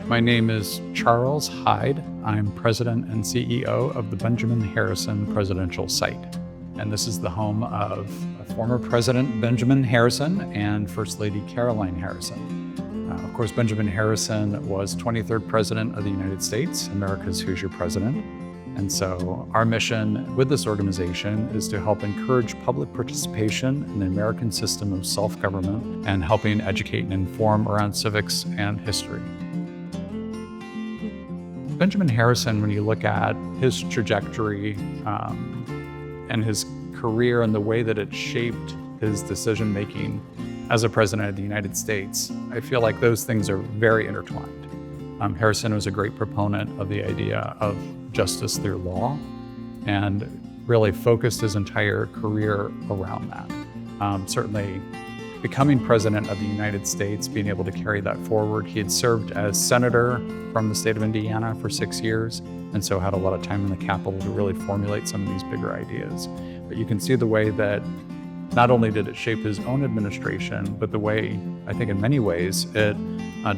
My name is Charles Hyde. I'm president and CEO of the Benjamin Harrison Presidential Site. And this is the home of former President Benjamin Harrison and First Lady Caroline Harrison. Of course, Benjamin Harrison was 23rd President of the United States, America's Hoosier President. And so our mission with this organization is to help encourage public participation in the American system of self-government and helping educate and inform around civics and history. Benjamin Harrison, when you look at his trajectory and his career and the way that it shaped his decision-making as a president of the United States, I feel like those things are very intertwined. Harrison was a great proponent of the idea of justice through law and really focused his entire career around that. Certainly becoming president of the United States, being able to carry that forward. He had served as senator from the state of Indiana for 6 years, and so had a lot of time in the Capitol to really formulate some of these bigger ideas. But you can see the way that not only did it shape his own administration, but the way, I think in many ways, it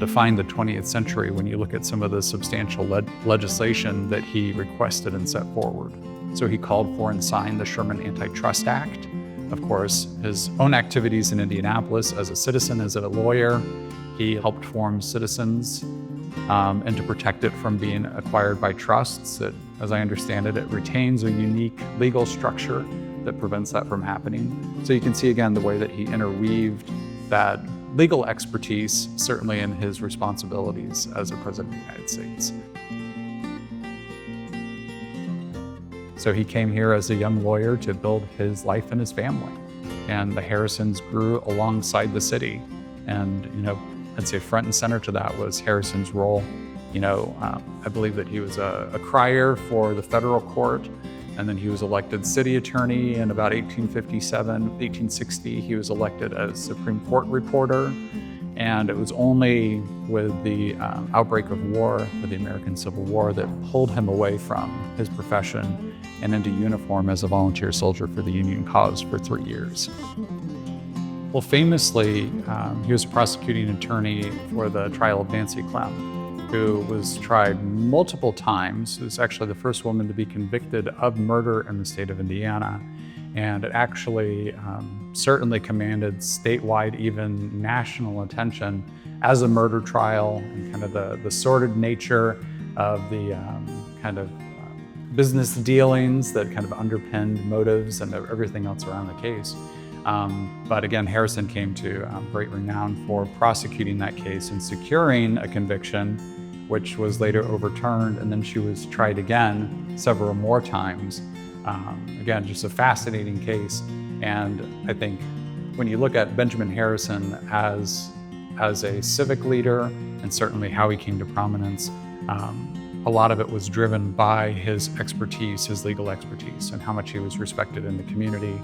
defined the 20th century when you look at some of the substantial legislation that he requested and set forward. So he called for and signed the Sherman Antitrust Act. Of course, his own activities in Indianapolis as a citizen, as a lawyer, he helped form Citizens and to protect it from being acquired by trusts. That, as I understand it, it retains a unique legal structure that prevents that from happening. So you can see again the way that he interweaved that legal expertise, certainly in his responsibilities as a president of the United States. So he came here as a young lawyer to build his life and his family. And the Harrisons grew alongside the city. And, I'd say front and center to that was Harrison's role. I believe that he was a crier for the federal court, and then he was elected city attorney in about 1860. He was elected as Supreme Court reporter. And it was only with the outbreak of war, with the American Civil War, that pulled him away from his profession and into uniform as a volunteer soldier for the Union cause for 3 years. Well, famously, he was a prosecuting attorney for the trial of Nancy Clem, who was tried multiple times. It was actually the first woman to be convicted of murder in the state of Indiana. And it actually certainly commanded statewide, even national attention as a murder trial, and kind of the sordid nature of the business dealings that kind of underpinned motives and everything else around the case. But again, Harrison came to great renown for prosecuting that case and securing a conviction, which was later overturned, and then she was tried again several more times. Again, just a fascinating case. And I think when you look at Benjamin Harrison as a civic leader, and certainly how he came to prominence, a lot of it was driven by his expertise, his legal expertise, and how much he was respected in the community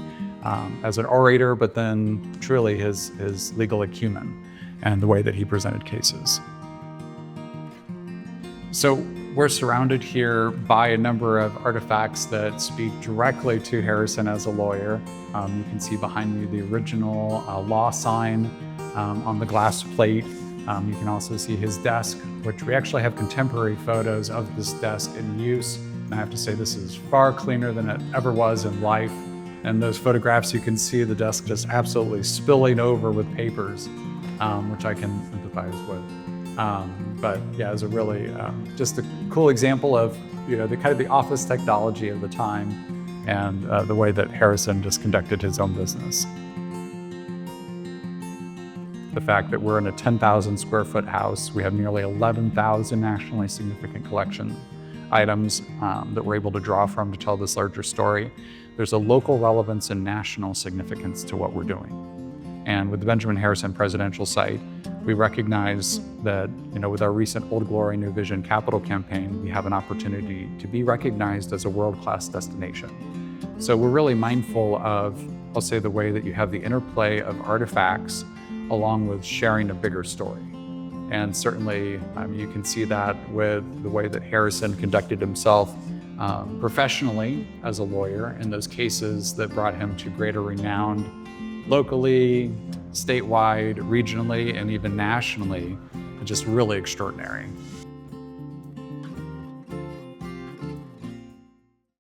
as an orator, but then truly his legal acumen and the way that he presented cases. So we're surrounded here by a number of artifacts that speak directly to Harrison as a lawyer. You can see behind me the original law sign on the glass plate. You can also see his desk, which we actually have contemporary photos of this desk in use. And I have to say, this is far cleaner than it ever was in life. And those photographs, you can see the desk just absolutely spilling over with papers, which I can empathize with. But yeah, it was a really just a cool example of the office technology of the time, and the way that Harrison just conducted his own business. The fact that we're in a 10,000 square foot house, we have nearly 11,000 nationally significant collection items that we're able to draw from to tell this larger story. There's a local relevance and national significance to what we're doing. And with the Benjamin Harrison Presidential Site, we recognize that, with our recent Old Glory, New Vision Capital campaign, we have an opportunity to be recognized as a world-class destination. So we're really mindful of, I'll say, the way that you have the interplay of artifacts along with sharing a bigger story. And certainly you can see that with the way that Harrison conducted himself professionally as a lawyer in those cases that brought him to greater renown locally, statewide, regionally, and even nationally, just really extraordinary.